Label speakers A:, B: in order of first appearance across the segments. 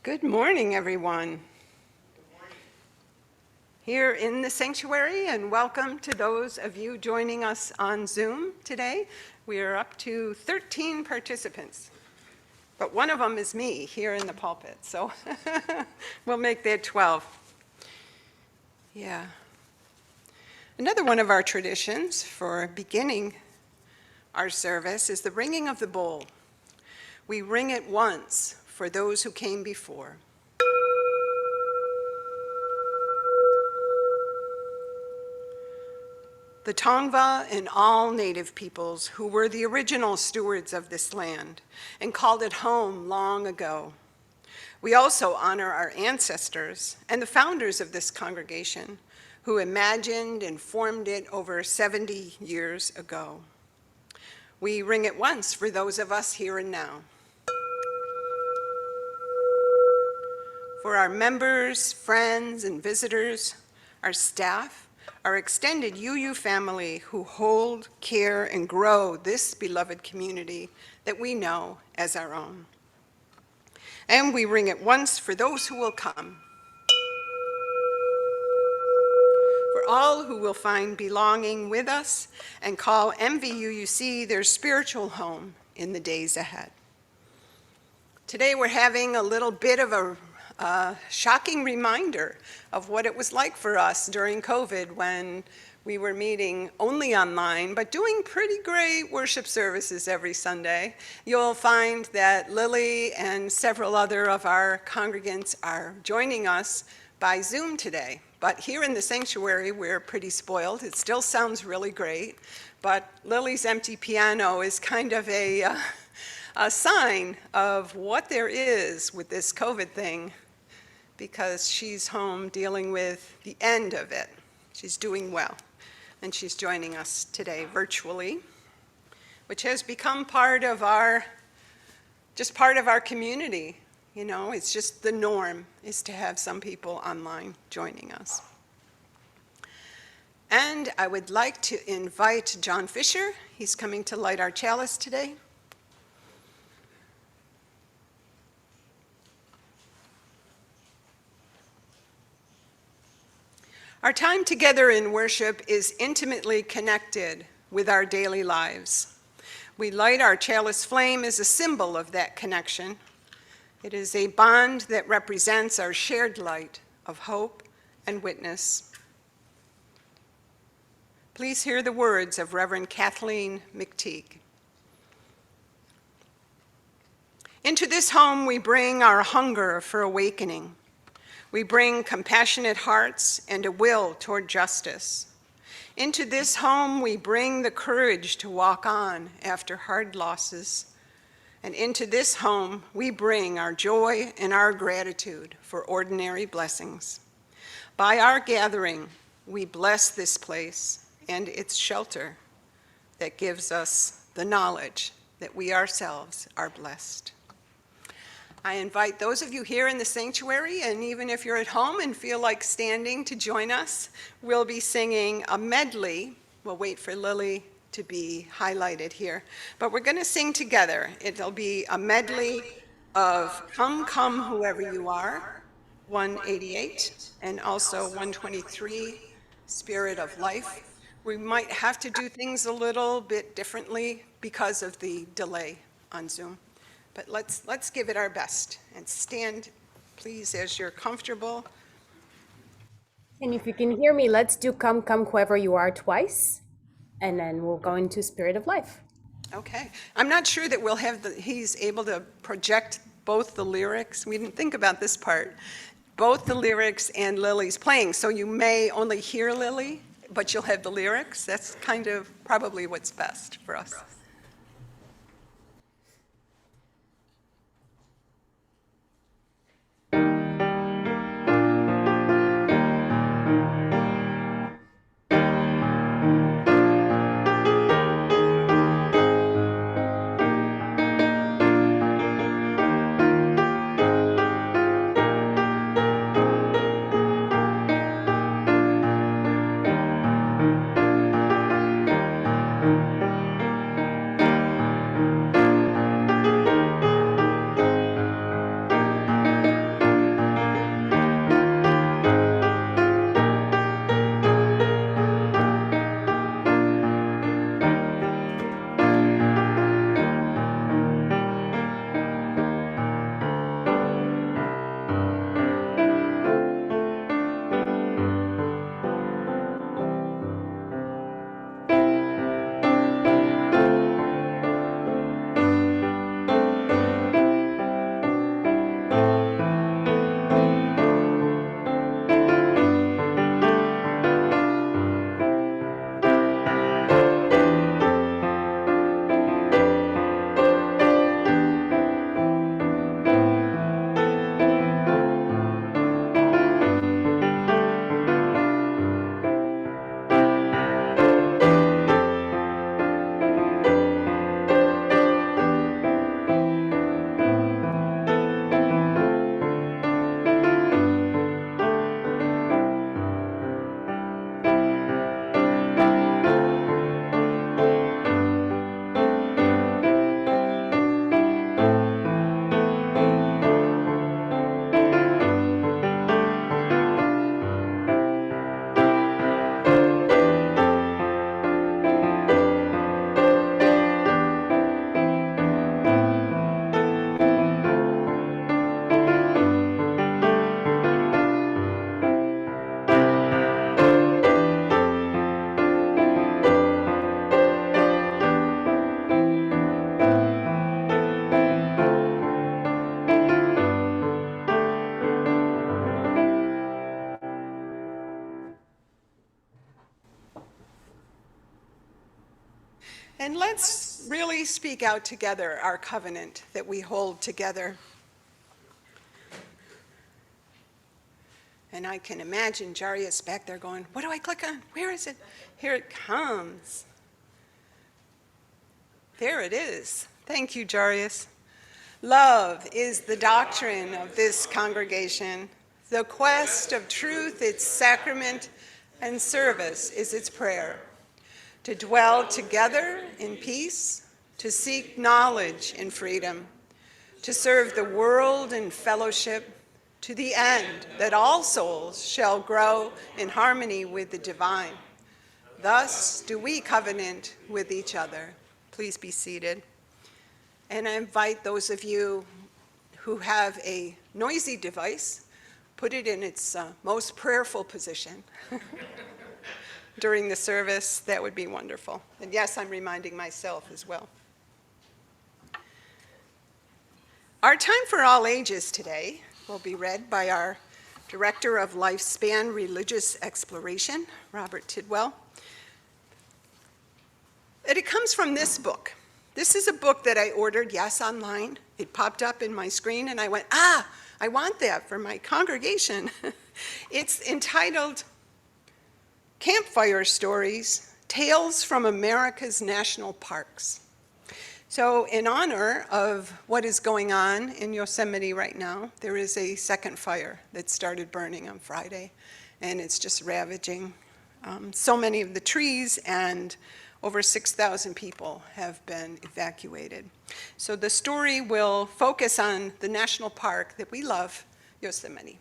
A: Good morning, everyone. Here in the sanctuary, and welcome to those of you joining us on Zoom today. We are up to 13 participants, but one of them is me here in the pulpit, so we'll make that 12. Yeah. Another one of our traditions for beginning our service is the ringing of the bowl. We ring it once for those who came before. The Tongva and all native peoples who were the original stewards of this land and called it home long ago. We also honor our ancestors and the founders of this congregation who imagined and formed it over 70 years ago. We ring it once for those of us here and now. For our members, friends, and visitors, our staff, our extended UU family who hold, care, and grow this beloved community that we know as our own. And we ring it once for those who will come. For all who will find belonging with us and call MVUUC their spiritual home in the days ahead. Today we're having a little bit of a shocking reminder of what it was like for us during COVID when we were meeting only online, but doing pretty great worship services every Sunday. You'll find that Lily and several other of our congregants are joining us by Zoom today. But here in the sanctuary, we're pretty spoiled. It still sounds really great, but Lily's empty piano is kind of a sign of what there is with this COVID thing, because she's home dealing with the end of it. She's doing well, and she's joining us today virtually, which has become part of our community. You know, it's just the norm is to have some people online joining us. And I would like to invite John Fisher. He's coming to light our chalice today. Our time together in worship is intimately connected with our daily lives. We light our chalice flame as a symbol of that connection. It is a bond that represents our shared light of hope and witness. Please hear the words of Reverend Kathleen McTeague. Into this home we bring our hunger for awakening. We bring compassionate hearts and a will toward justice. Into this home, we bring the courage to walk on after hard losses. And into this home, we bring our joy and our gratitude for ordinary blessings. By our gathering, we bless this place and its shelter that gives us the knowledge that we ourselves are blessed. I invite those of you here in the sanctuary, and even if you're at home and feel like standing, to join us. We'll be singing a medley. We'll wait for Lily to be highlighted here. But we're going to sing together. It'll be a medley of Come, Come, Whoever You Are, 188, and also 123, Spirit of Life. We might have to do things a little bit differently because of the delay on Zoom. But let's give it our best and stand, please, as you're comfortable.
B: And if you can hear me, let's do Come, Come, Whoever You Are twice, and then we'll go into Spirit of Life.
A: Okay. I'm not sure that we'll have he's able to project both the lyrics. We didn't think about this part. Both the lyrics and Lily's playing, so you may only hear Lily, but you'll have the lyrics. That's kind of probably what's best for us. And let's really speak out together our covenant that we hold together. And I can imagine Jarius back there going, what do I click on? Where is it? Here it comes. There it is. Thank you, Jarius. Love is the doctrine of this congregation. The quest of truth, its sacrament, and service is its prayer. To dwell together in peace, to seek knowledge in freedom, to serve the world in fellowship, to the end that all souls shall grow in harmony with the divine. Thus do we covenant with each other. Please be seated. And I invite those of you who have a noisy device, put it in its most prayerful position during the service. That would be wonderful. And yes, I'm reminding myself as well. Our time for all ages today will be read by our Director of Lifespan Religious Exploration, Robert Tidwell. And it comes from this book. This is a book that I ordered, yes, online. It popped up in my screen and I went, I want that for my congregation. It's entitled Campfire Stories, Tales from America's National Parks. So in honor of what is going on in Yosemite right now, there is a second fire that started burning on Friday, and it's just ravaging so many of the trees, and over 6,000 people have been evacuated. So the story will focus on the national park that we love, Yosemite.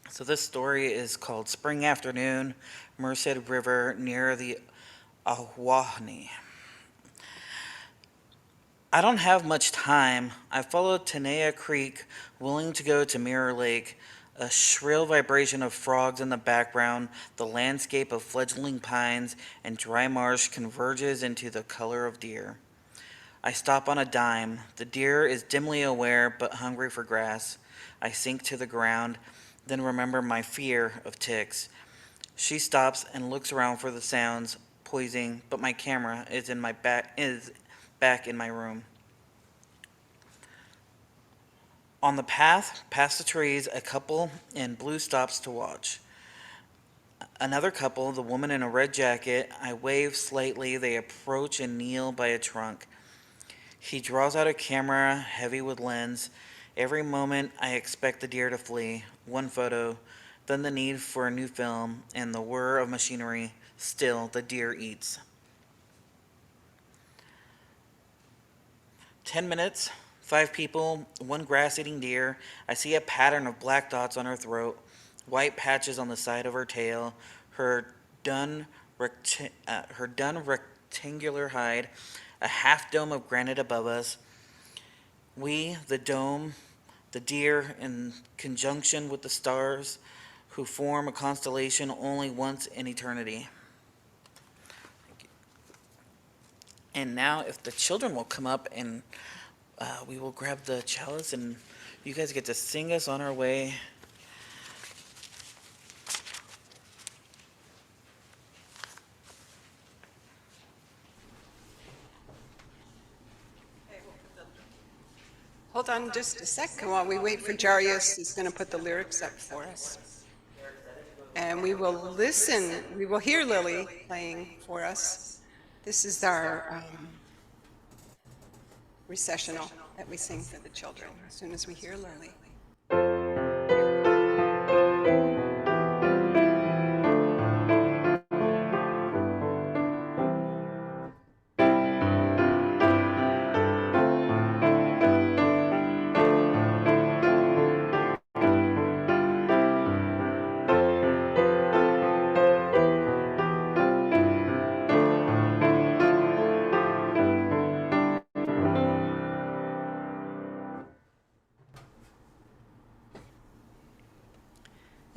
C: So this story is called Spring Afternoon, Merced River near the Ahwahnee. I don't have much time. I followed Tenaya Creek, willing to go to Mirror Lake. A shrill vibration of frogs in the background, the landscape of fledgling pines and dry marsh converges into the color of deer. I stop on a dime. The deer is dimly aware but hungry for grass. I sink to the ground, then remember my fear of ticks. She stops and looks around for the sounds, poising, but my camera is back in my room. On the path, past the trees, a couple in blue stops to watch. Another couple, the woman in a red jacket, I wave slightly. They approach and kneel by a trunk. He draws out a camera, heavy with lens. Every moment, I expect the deer to flee. One photo, then the need for a new film, and the whir of machinery. Still, the deer eats. 10 minutes, 5 people, 1 grass-eating deer. I see a pattern of black dots on her throat, white patches on the side of her tail, her dun rectangular hide, a half dome of granite above us. We, the dome, the deer, in conjunction with the stars, who form a constellation only once in eternity. And now, if the children will come up, and we will grab the chalice, and you guys get to sing us on our way.
A: Hold on just a second while we wait for Jarius, who's going to put the lyrics up for us. And we will listen, we will hear Lily playing for us. This is our recessional that we sing for the children as soon as we hear Lily.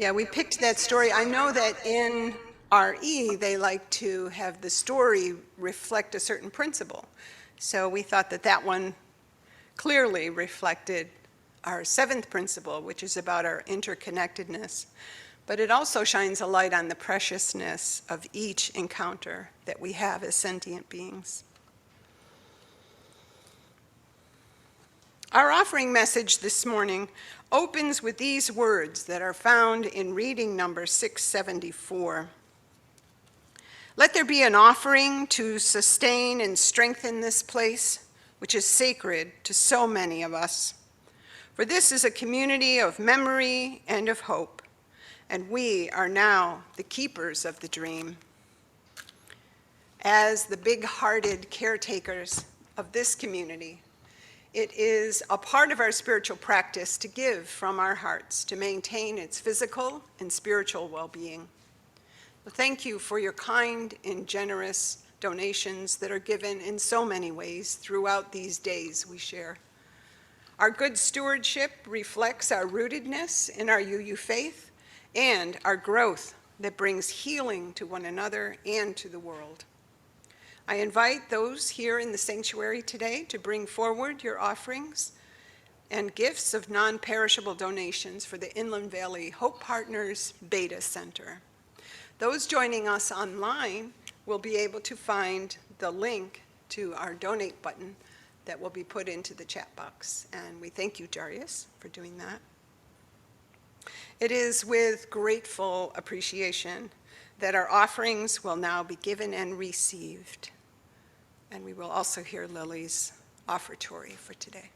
A: Yeah, we picked that story. I know that in RE, they like to have the story reflect a certain principle. So we thought that that one clearly reflected our seventh principle, which is about our interconnectedness. But it also shines a light on the preciousness of each encounter that we have as sentient beings. Our offering message this morning opens with these words that are found in reading number 674. Let there be an offering to sustain and strengthen this place, which is sacred to so many of us. For this is a community of memory and of hope, and we are now the keepers of the dream. As the big-hearted caretakers of this community, it is a part of our spiritual practice to give from our hearts to maintain its physical and spiritual well-being. Thank you for your kind and generous donations that are given in so many ways throughout these days we share. Our good stewardship reflects our rootedness in our UU faith and our growth that brings healing to one another and to the world. I invite those here in the sanctuary today to bring forward your offerings and gifts of non-perishable donations for the Inland Valley Hope Partners Beta Center. Those joining us online will be able to find the link to our donate button that will be put into the chat box. And we thank you, Darius, for doing that. It is with grateful appreciation that our offerings will now be given and received. And we will also hear Lily's offertory for today.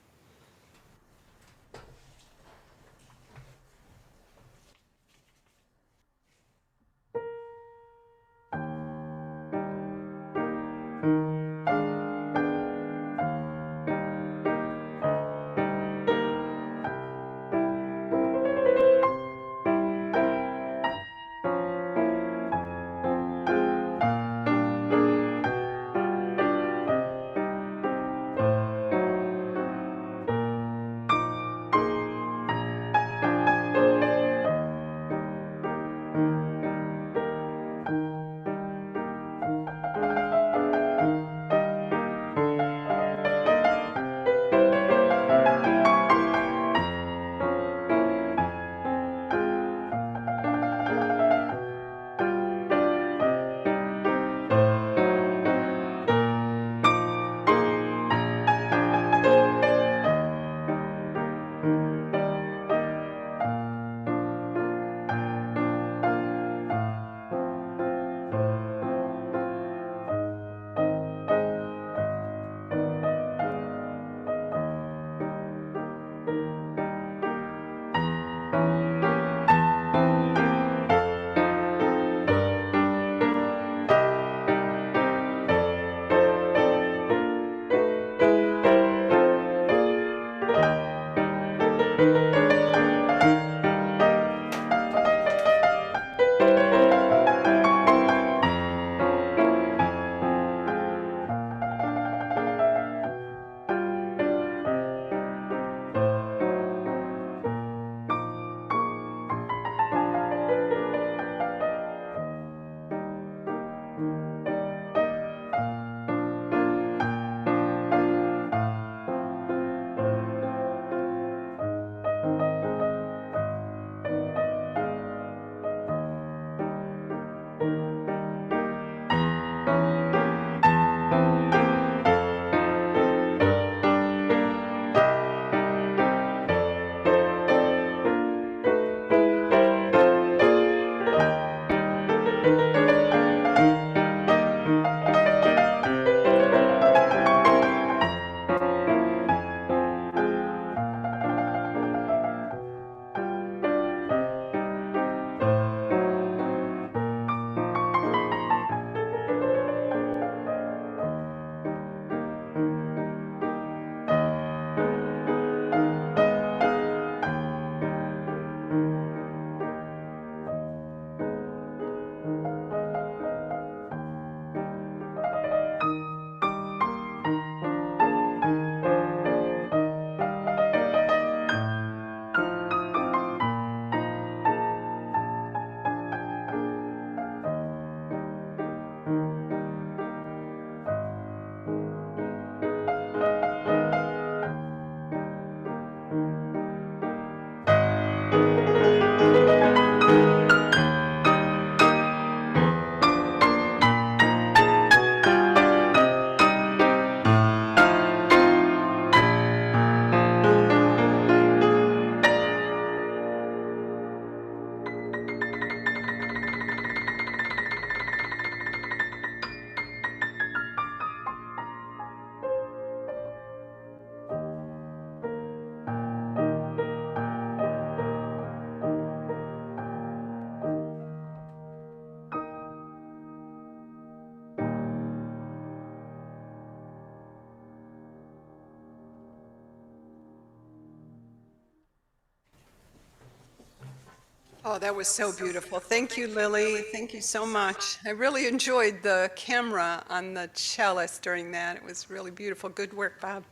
A: Oh, that was so beautiful. Thank you, Lily. Thank you so much. I really enjoyed the camera on the cellist during that. It was really beautiful. Good work, Bob,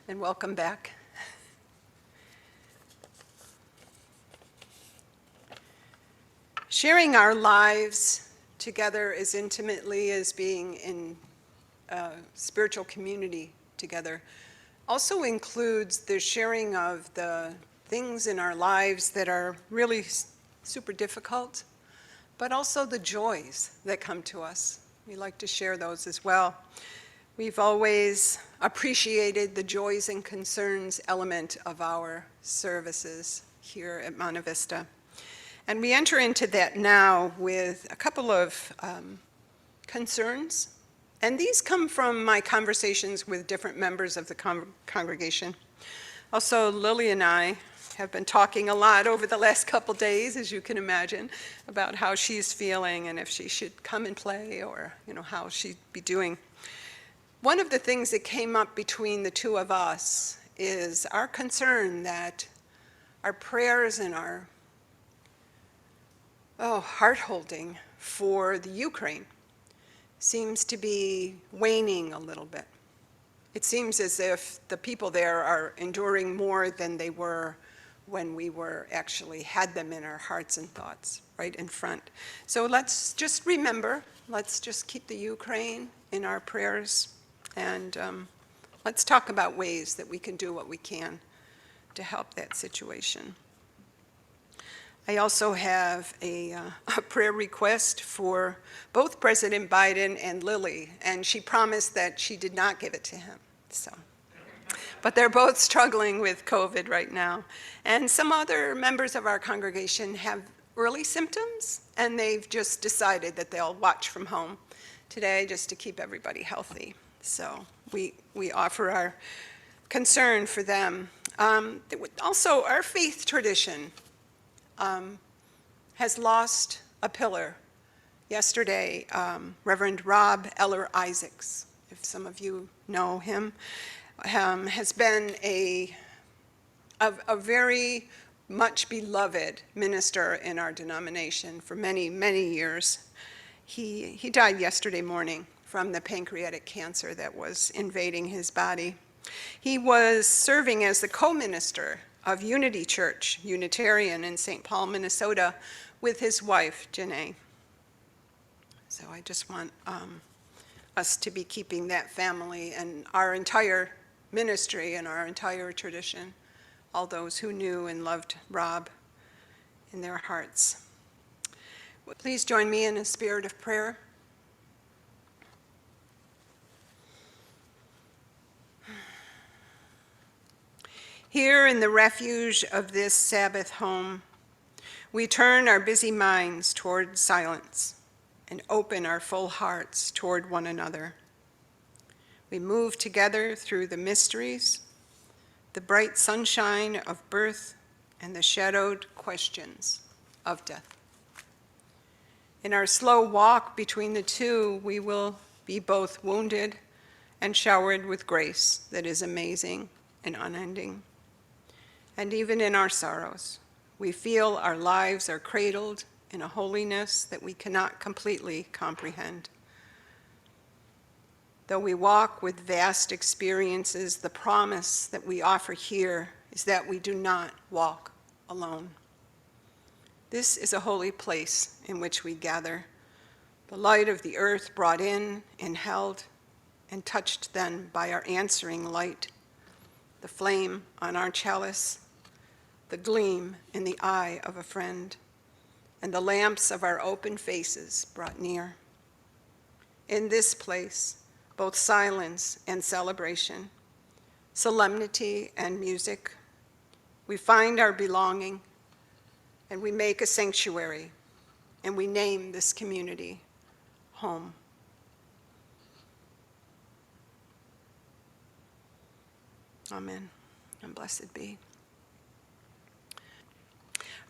A: and welcome back. Sharing our lives together as intimately as being in spiritual community together also includes the sharing of the things in our lives that are really super difficult, but also the joys that come to us. We like to share those as well. We've always appreciated the joys and concerns element of our services here at Monte Vista. And we enter into that now with a couple of concerns. And these come from my conversations with different members of the congregation. Also, Lily and I have been talking a lot over the last couple days, as you can imagine, about how she's feeling and if she should come and play or, how she'd be doing. One of the things that came up between the two of us is our concern that our prayers and our heart-holding for the Ukraine seems to be waning a little bit. It seems as if the people there are enduring more than they were when we actually had them in our hearts and thoughts, right in front. So let's just remember, let's just keep the Ukraine in our prayers, and let's talk about ways that we can do what we can to help that situation. I also have a prayer request for both President Biden and Lily, and she promised that she did not give it to him. But they're both struggling with COVID right now. And some other members of our congregation have early symptoms, and they've just decided that they'll watch from home today just to keep everybody healthy. So we offer our concern for them. Also, our faith tradition has lost a pillar. Yesterday, Reverend Rob Eller Isaacs, if some of you know him, has been a very much beloved minister in our denomination for many, many years. He died yesterday morning from the pancreatic cancer that was invading his body. He was serving as the co-minister of Unity Church, Unitarian in St. Paul, Minnesota, with his wife, Janae. So I just want us to be keeping that family and our entire ministry and our entire tradition, all those who knew and loved Rob, in their hearts. Please join me in a spirit of prayer. Here in the refuge of this Sabbath home, we turn our busy minds toward silence and open our full hearts toward one another. We move together through the mysteries, the bright sunshine of birth, and the shadowed questions of death. In our slow walk between the two, we will be both wounded and showered with grace that is amazing and unending. And even in our sorrows, we feel our lives are cradled in a holiness that we cannot completely comprehend. Though we walk with vast experiences, the promise that we offer here is that we do not walk alone. This is a holy place in which we gather, the light of the earth brought in and held and touched then by our answering light, the flame on our chalice, the gleam in the eye of a friend, and the lamps of our open faces brought near. In this place, both silence and celebration, solemnity and music, we find our belonging, and we make a sanctuary, and we name this community home. Amen, and blessed be.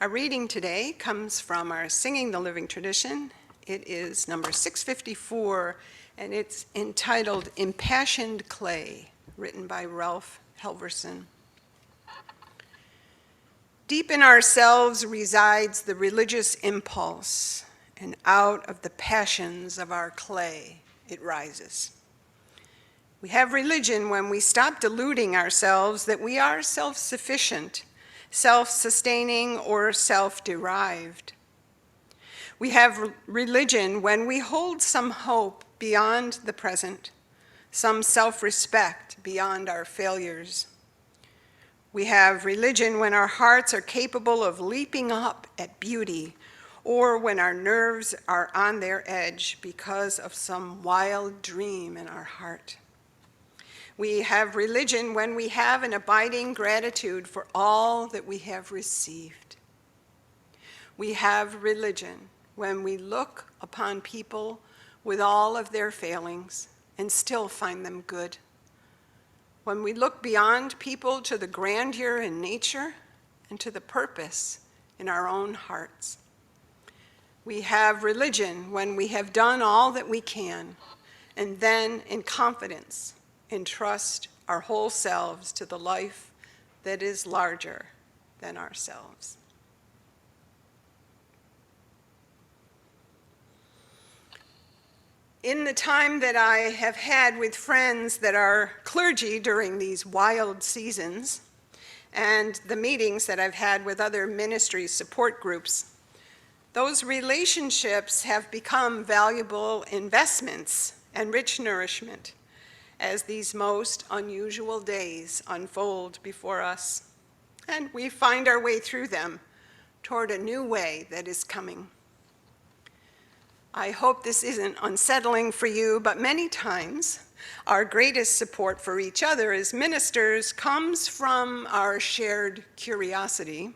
A: Our reading today comes from our Singing the Living tradition. It is number 654, and it's entitled Impassioned Clay, written by Ralph Helverson. Deep in ourselves resides the religious impulse, and out of the passions of our clay it rises. We have religion when we stop deluding ourselves that we are self-sufficient, self-sustaining, or self-derived. We have religion when we hold some hope beyond the present, some self-respect beyond our failures. We have religion when our hearts are capable of leaping up at beauty, or when our nerves are on their edge because of some wild dream in our heart. We have religion when we have an abiding gratitude for all that we have received. We have religion when we look upon people with all of their failings and still find them good. When we look beyond people to the grandeur in nature and to the purpose in our own hearts. We have religion when we have done all that we can, and then in confidence entrust our whole selves to the life that is larger than ourselves. In the time that I have had with friends that are clergy during these wild seasons, and the meetings that I've had with other ministry support groups, those relationships have become valuable investments and rich nourishment as these most unusual days unfold before us, and we find our way through them toward a new way that is coming. I hope this isn't unsettling for you, but many times our greatest support for each other as ministers comes from our shared curiosity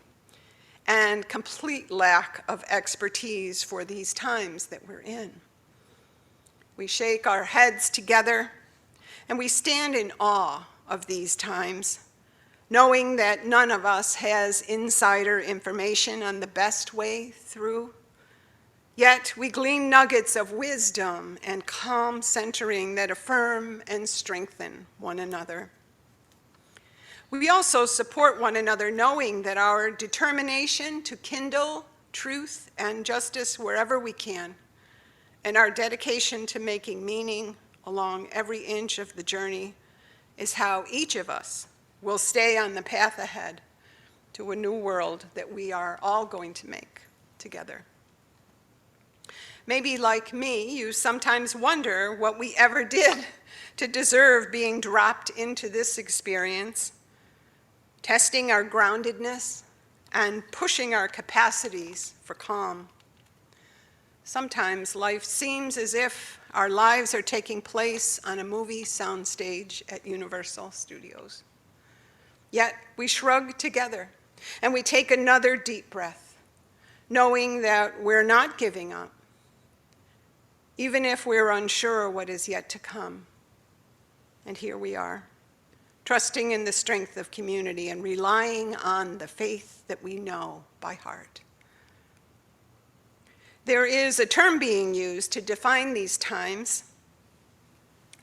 A: and complete lack of expertise for these times that we're in. We shake our heads together and we stand in awe of these times, knowing that none of us has insider information on the best way through. Yet we glean nuggets of wisdom and calm centering that affirm and strengthen one another. We also support one another, knowing that our determination to kindle truth and justice wherever we can, and our dedication to making meaning along every inch of the journey, is how each of us will stay on the path ahead to a new world that we are all going to make together. Maybe like me, you sometimes wonder what we ever did to deserve being dropped into this experience, testing our groundedness and pushing our capacities for calm. Sometimes life seems as if our lives are taking place on a movie soundstage at Universal Studios. Yet we shrug together and we take another deep breath, knowing that we're not giving up, even if we're unsure what is yet to come. And here we are, trusting in the strength of community and relying on the faith that we know by heart. There is a term being used to define these times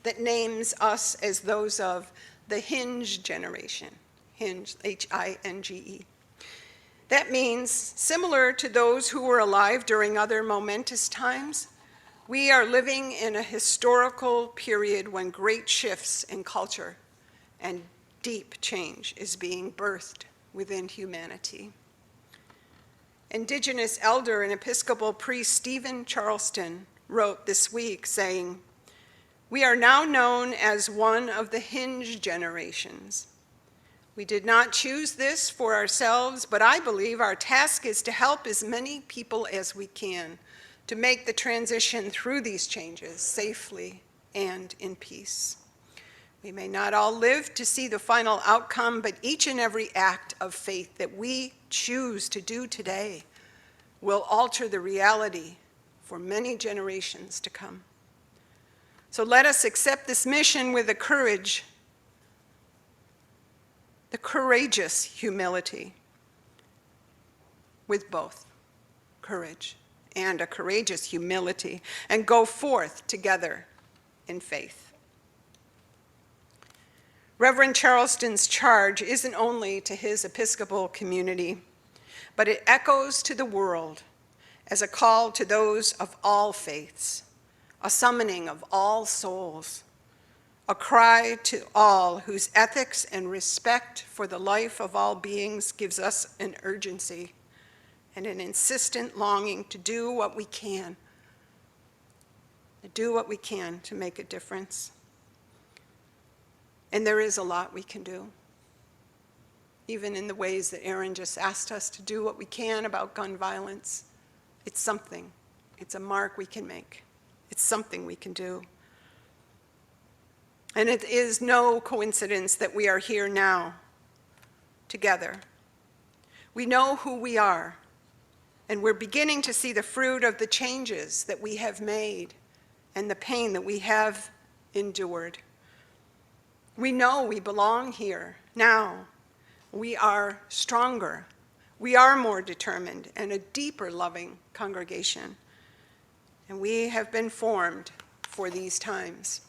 A: that names us as those of the hinge generation, hinge, H-I-N-G-E. That means, similar to those who were alive during other momentous times, we are living in a historical period when great shifts in culture and deep change is being birthed within humanity. Indigenous elder and Episcopal priest Stephen Charleston wrote this week saying, "We are now known as one of the hinge generations. We did not choose this for ourselves, but I believe our task is to help as many people as we can to make the transition through these changes safely and in peace. We may not all live to see the final outcome, but each and every act of faith that we choose to do today will alter the reality for many generations to come. So let us accept this mission with the courageous humility, with both courage and a courageous humility, and go forth together in faith." Reverend Charleston's charge isn't only to his Episcopal community, but it echoes to the world as a call to those of all faiths, a summoning of all souls, a cry to all whose ethics and respect for the life of all beings gives us an urgency and an insistent longing to do what we can, to make a difference. And there is a lot we can do, even in the ways that Aaron just asked us to do what we can about gun violence. It's something. It's a mark we can make. It's something we can do. And it is no coincidence that we are here now, together. We know who we are, and we're beginning to see the fruit of the changes that we have made and the pain that we have endured. We know we belong here now. We are stronger. We are more determined and a deeper loving congregation. And we have been formed for these times.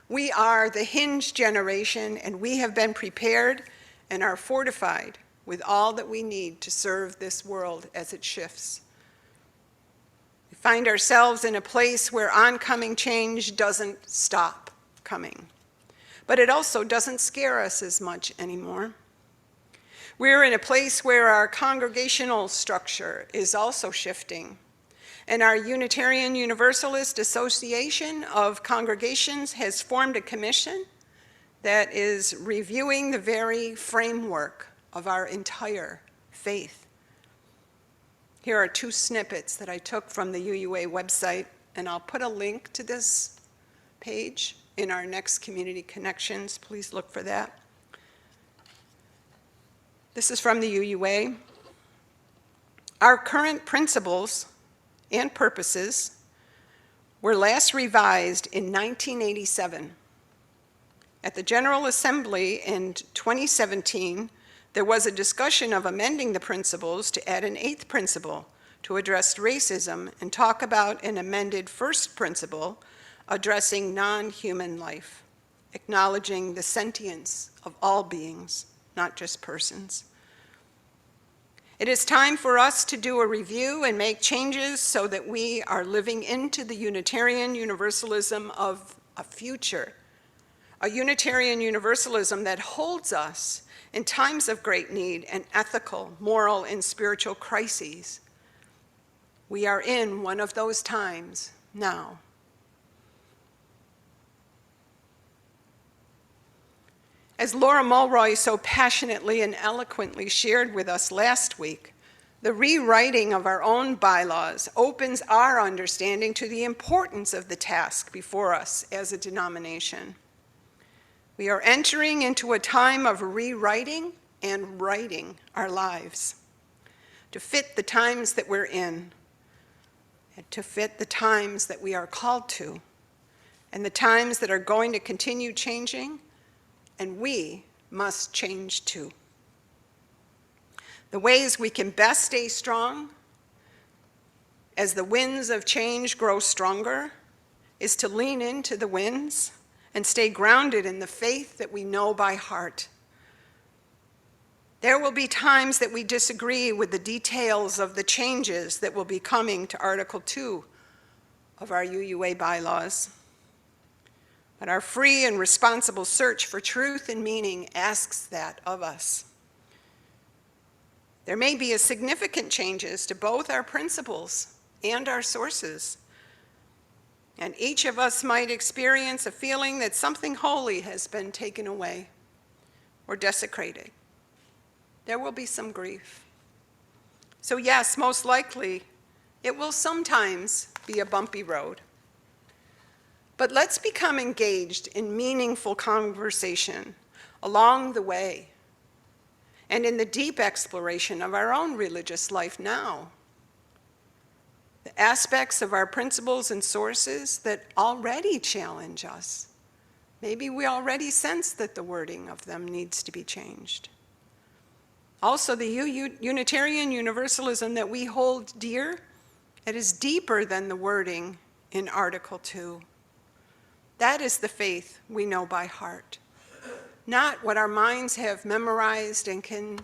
A: We are the Hinge generation, and we have been prepared and are fortified with all that we need to serve this world as it shifts. We find ourselves in a place where oncoming change doesn't stop coming, but it also doesn't scare us as much anymore. We're in a place where our congregational structure is also shifting, and our Unitarian Universalist Association of Congregations has formed a commission that is reviewing the very framework of our entire faith. Here are two snippets that I took from the UUA website, and I'll put a link to this page in our next Community Connections. Please look for that. This is from the UUA. Our current principles and purposes were last revised in 1987. At the General Assembly in 2017, there was a discussion of amending the principles to add an 8th principle to address racism and talk about an amended 1st principle addressing non-human life, acknowledging the sentience of all beings, not just persons. It is time for us to do a review and make changes so that we are living into the Unitarian Universalism of a future, a Unitarian Universalism that holds us in times of great need and ethical, moral, and spiritual crises. We are in one of those times now. As Laura Mulroy so passionately and eloquently shared with us last week, the rewriting of our own bylaws opens our understanding to the importance of the task before us as a denomination. We are entering into a time of rewriting and writing our lives to fit the times that we're in, and to fit the times that we are called to, and the times that are going to continue changing, and we must change too. The ways we can best stay strong as the winds of change grow stronger is to lean into the winds and stay grounded in the faith that we know by heart. There will be times that we disagree with the details of the changes that will be coming to Article 2 of our UUA bylaws. But our free and responsible search for truth and meaning asks that of us. There may be significant changes to both our principles and our sources, and each of us might experience a feeling that something holy has been taken away or desecrated. There will be some grief. So yes, most likely, it will sometimes be a bumpy road. But let's become engaged in meaningful conversation along the way and in the deep exploration of our own religious life now. The aspects of our principles and sources that already challenge us. Maybe we already sense that the wording of them needs to be changed. Also, the Unitarian Universalism that we hold dear, it is deeper than the wording in Article 2. That is the faith we know by heart, not what our minds have memorized and can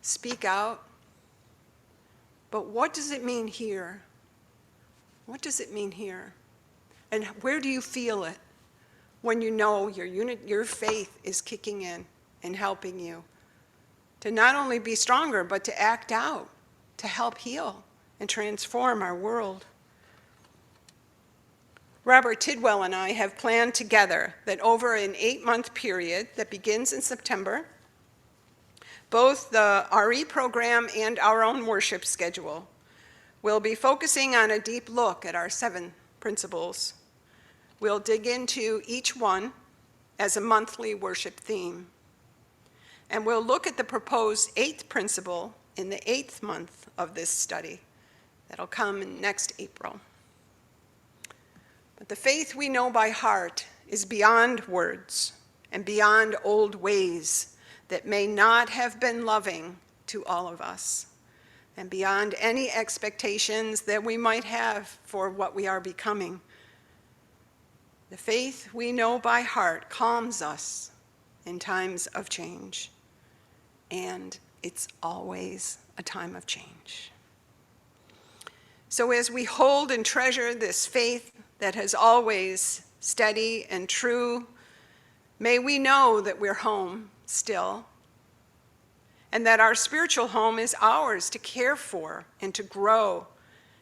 A: speak out. But what does it mean here? What does it mean here? And where do you feel it when you know your faith is kicking in and helping you to not only be stronger, but to act out, to help heal and transform our world? Robert Tidwell and I have planned together that over an 8-month period that begins in September, both the RE program and our own worship schedule will be focusing on a deep look at our 7 principles. We'll dig into each one as a monthly worship theme. And we'll look at the proposed 8th principle in the 8th month of this study. That'll come next April. But the faith we know by heart is beyond words and beyond old ways that may not have been loving to all of us, and beyond any expectations that we might have for what we are becoming. The faith we know by heart calms us in times of change, and it's always a time of change. So as we hold and treasure this faith that has always steady and true, may we know that we're home still, and that our spiritual home is ours to care for and to grow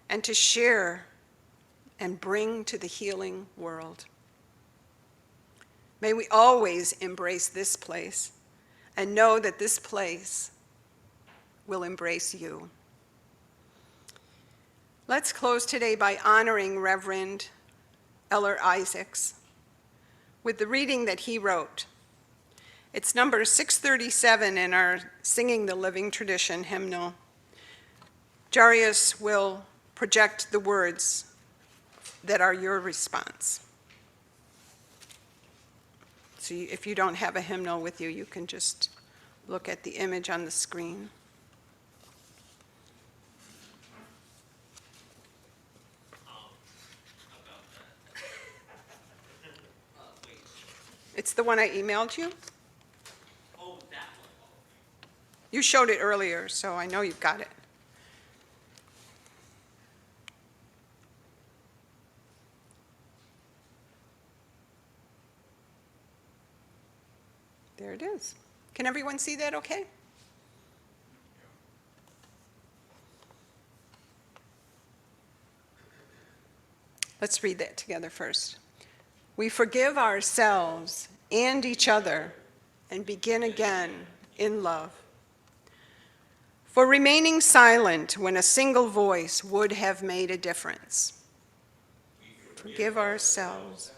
A: and to share and bring to the healing world. May we always embrace this place and know that this place will embrace you. Let's close today by honoring Reverend Eller with the reading that he wrote. It's number 637 in our Singing the Living Tradition hymnal. Jarius will project the words that are your response. So if you don't have a hymnal with you, you can just look at the image on the screen. It's the one I emailed you?
D: Oh, that one.
A: You showed it earlier, so I know you've got it. There it is. Can everyone see that okay? Let's read that together first. We forgive ourselves and each other and begin again in love. For remaining silent when a single voice would have made a difference. Forgive ourselves.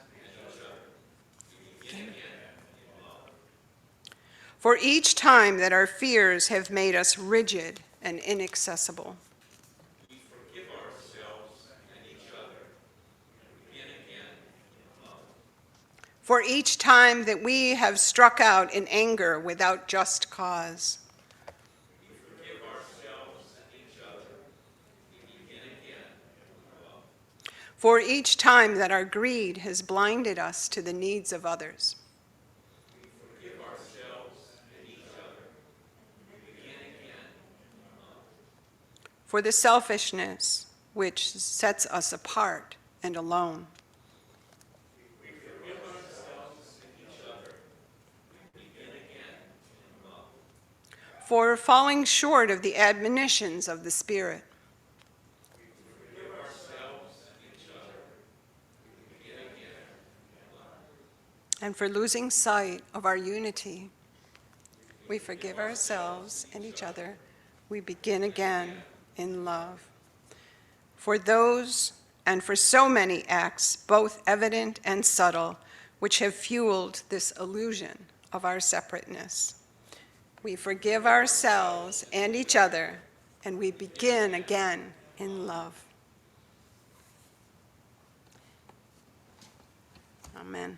A: For each time that our fears have made us rigid and inaccessible.
D: We forgive ourselves and each other and begin again in love.
A: For each time that we have struck out in anger without just cause.
D: We forgive ourselves and each other and begin again in love.
A: For each time that our greed has blinded us to the needs of others.
D: We forgive ourselves and each other and begin again in love.
A: For the selfishness which sets us apart and alone.
D: We forgive ourselves and each other and begin again in love.
A: For falling short of the admonitions of the Spirit.
D: We forgive ourselves and each other and begin again in love.
A: And for losing sight of our unity. We forgive ourselves and each other. We begin again in love. For those and for so many acts, both evident and subtle, which have fueled this illusion of our separateness. We forgive ourselves and each other, and we begin again in love. Amen.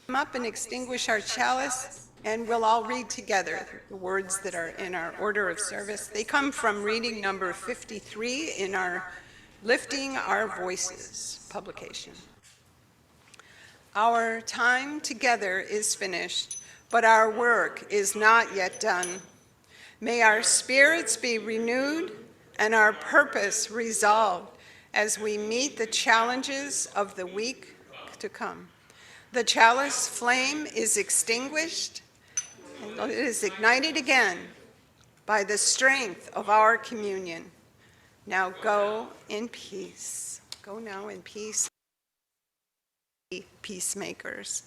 A: Come up and extinguish our chalice, and we'll all read together the words that are in our order of service. They come from reading number 53 in our Lifting Our Voices publication. Our time together is finished, but our work is not yet done. May our spirits be renewed and our purpose resolved as we meet the challenges of the week to come. The chalice flame is extinguished and it is ignited again by the strength of our communion. Now go in peace. Go now in peace, peacemakers.